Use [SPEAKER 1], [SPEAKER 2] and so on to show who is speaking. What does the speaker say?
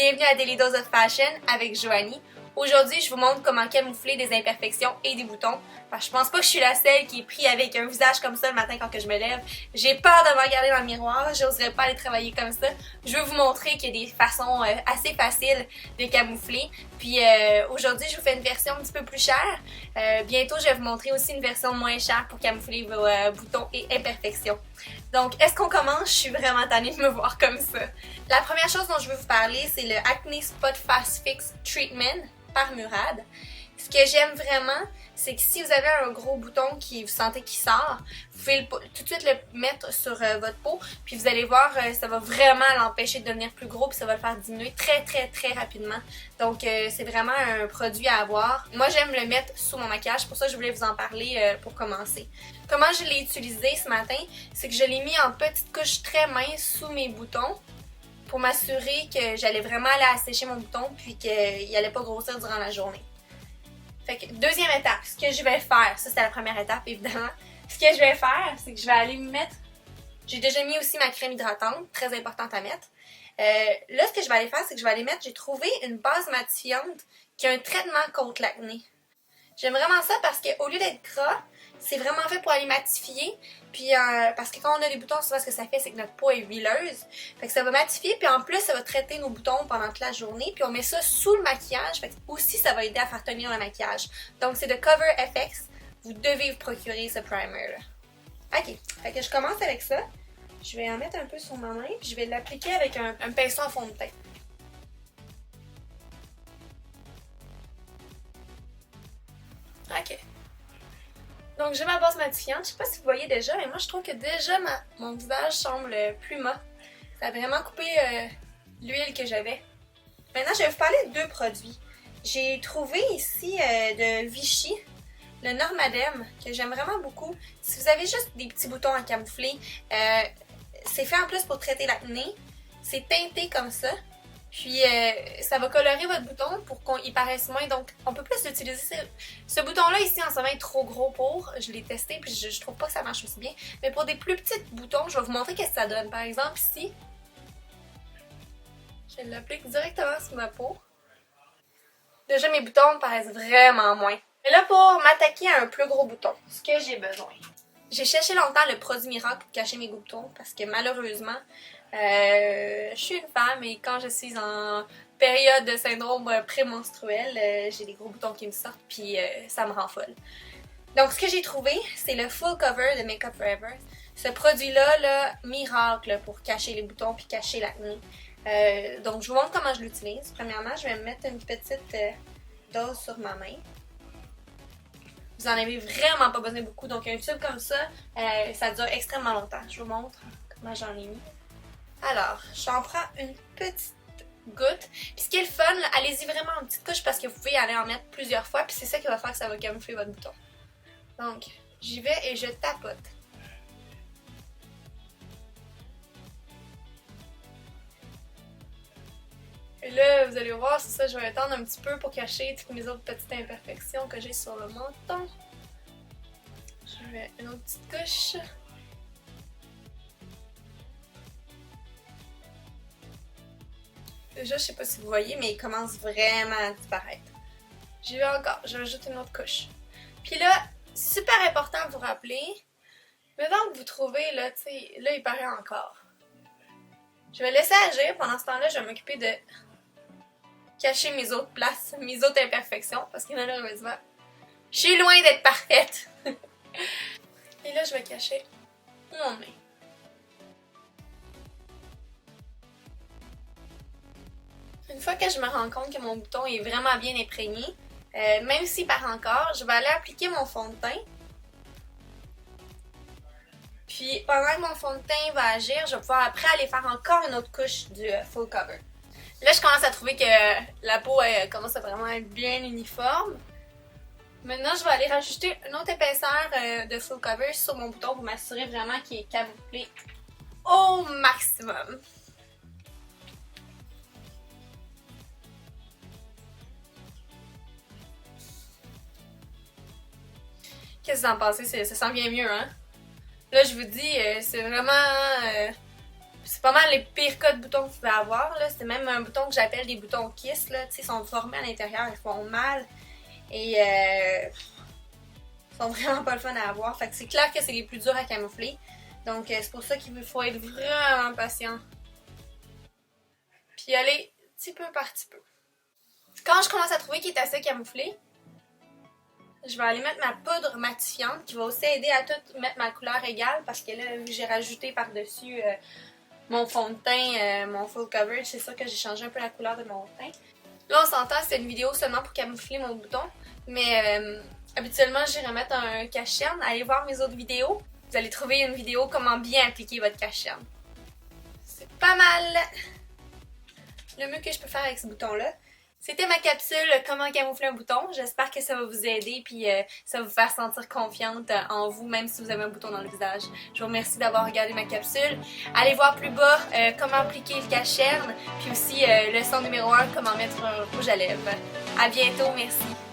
[SPEAKER 1] Bienvenue à Daily Dose of Fashion avec Joanie. Aujourd'hui, je vous montre comment camoufler des imperfections et des boutons. Parce que je pense pas que je suis la seule qui est prise avec un visage comme ça le matin quand que je me lève. J'ai peur de me regarder dans le miroir, j'oserais pas aller travailler comme ça. Je veux vous montrer qu'il y a des façons assez faciles de camoufler. Puis aujourd'hui, je vous fais une version un petit peu plus chère. Bientôt, je vais vous montrer aussi une version moins chère pour camoufler vos boutons et imperfections. Donc, est-ce qu'on commence? Je suis vraiment tannée de me voir comme ça. La première chose dont je veux vous parler, c'est le Acne Spot Fast Fix Treatment par Murad. Ce que j'aime vraiment, c'est que si vous avez un gros bouton qui vous sentez qui sort, vous pouvez tout de suite le mettre sur votre peau, puis vous allez voir, ça va vraiment l'empêcher de devenir plus gros, puis ça va le faire diminuer très rapidement. Donc c'est vraiment un produit à avoir. Moi j'aime le mettre sous mon maquillage, pour ça que je voulais vous en parler pour commencer. Comment je l'ai utilisé ce matin, c'est que je l'ai mis en petites couches très minces sous mes boutons, pour m'assurer que j'allais vraiment aller assécher mon bouton puis qu'il n'allait pas grossir durant la journée. Fait que deuxième étape, ce que je vais faire, ça c'est la première étape évidemment, ce que je vais faire, c'est que je vais aller me mettre, j'ai déjà mis aussi ma crème hydratante, très importante à mettre. Là ce que je vais aller faire, c'est que je vais aller mettre, j'ai trouvé une base matifiante qui a un traitement contre l'acné. J'aime vraiment ça parce qu'au lieu d'être gras, c'est vraiment fait pour aller matifier. Puis parce que quand on a des boutons, souvent ce que ça fait, c'est que notre peau est huileuse. Fait que ça va matifier, puis en plus, ça va traiter nos boutons pendant toute la journée. Puis on met ça sous le maquillage. Fait que aussi, ça va aider à faire tenir le maquillage. Donc c'est de Cover FX. Vous devez vous procurer ce primer-là. Ok, fait que je commence avec ça. Je vais en mettre un peu sur ma main, puis je vais l'appliquer avec un pinceau en fond de teint. Ok. Donc j'ai ma base matifiante, je sais pas si vous voyez déjà, mais moi je trouve que déjà mon visage semble plus mat. Ça a vraiment coupé l'huile que j'avais. Maintenant je vais vous parler de deux produits. J'ai trouvé ici de Vichy, le Normadem, que j'aime vraiment beaucoup. Si vous avez juste des petits boutons à camoufler, c'est fait en plus pour traiter l'acné. C'est teinté comme ça. Puis ça va colorer votre bouton pour qu'il paraisse moins. Donc on peut plus l'utiliser. Ce bouton-là ici en ce moment est trop gros pour. Je l'ai testé puis je trouve pas que ça marche aussi bien. Mais pour des plus petits boutons, je vais vous montrer qu'est-ce que ça donne. Par exemple ici, je l'applique directement sur ma peau. Déjà mes boutons paraissent vraiment moins. Et là pour m'attaquer à un plus gros bouton, ce que j'ai besoin. J'ai cherché longtemps le produit miracle pour cacher mes boutons parce que malheureusement, je suis une femme et quand je suis en période de syndrome prémenstruel, j'ai des gros boutons qui me sortent puis ça me rend folle. Donc ce que j'ai trouvé, c'est le Full Cover de Make Up For Ever. Ce produit-là, là, miracle pour cacher les boutons puis cacher l'acné. Donc je vous montre comment je l'utilise. Premièrement, je vais me mettre une petite dose sur ma main. Vous en avez vraiment pas besoin beaucoup, donc un tube comme ça, ça dure extrêmement longtemps. Je vous montre comment j'en ai mis. Alors, j'en prends une petite goutte. Puis ce qui est le fun, allez-y vraiment en petite couche parce que vous pouvez aller en mettre plusieurs fois, puis c'est ça qui va faire que ça va camoufler votre bouton. Donc, j'y vais et je tapote. Et là, vous allez voir, c'est ça, je vais étendre un petit peu pour cacher toutes mes autres petites imperfections que j'ai sur le menton. Je mets une autre petite couche. Déjà, je sais pas si vous voyez, mais il commence vraiment à disparaître. J'y vais encore, je rajoute une autre couche. Puis là, super important de vous rappeler, maintenant que vous trouvez, là, tu sais, là, il paraît encore. Je vais laisser agir, pendant ce temps-là, je vais m'occuper de cacher mes autres places, mes autres imperfections, parce que malheureusement, je suis loin d'être parfaite. Et là, je vais cacher mon nez. Une fois que je me rends compte que mon bouton est vraiment bien imprégné, même s'il part encore, je vais aller appliquer mon fond de teint. Puis pendant que mon fond de teint va agir, je vais pouvoir après aller faire encore une autre couche du Full Cover. Là, je commence à trouver que la peau commence à vraiment être bien uniforme. Maintenant, je vais aller rajouter une autre épaisseur de Full Cover sur mon bouton pour m'assurer vraiment qu'il est camouflé au maximum. Qu'est-ce que vous en pensez? Ça sent bien mieux, hein? Là, je vous dis, c'est vraiment C'est pas mal les pires cas de boutons que vous pouvez avoir, là. C'est même un bouton que j'appelle des boutons kiss, là. Tu sais, ils sont formés à l'intérieur, ils font mal. Et ils sont vraiment pas le fun à avoir. Fait que c'est clair que c'est les plus durs à camoufler. Donc c'est pour ça qu'il faut être vraiment patient. Puis y aller petit peu par petit peu. Quand je commence à trouver qu'il est assez camouflé, je vais aller mettre ma poudre matifiante qui va aussi aider à tout mettre ma couleur égale parce que là, j'ai rajouté par-dessus mon fond de teint, mon full coverage. C'est sûr que j'ai changé un peu la couleur de mon teint. Là, on s'entend, c'est une vidéo seulement pour camoufler mon bouton, mais habituellement, j'irai mettre un cache-cerne. Allez voir mes autres vidéos. Vous allez trouver une vidéo comment bien appliquer votre cache-cerne. C'est pas mal le mieux que je peux faire avec ce bouton-là. C'était ma capsule comment camoufler un bouton. J'espère que ça va vous aider puis ça va vous faire sentir confiante en vous même si vous avez un bouton dans le visage. Je vous remercie d'avoir regardé ma capsule. Allez voir plus bas comment appliquer le cache-cerne puis aussi leçon numéro 1 comment mettre un rouge à lèvres. À bientôt, merci.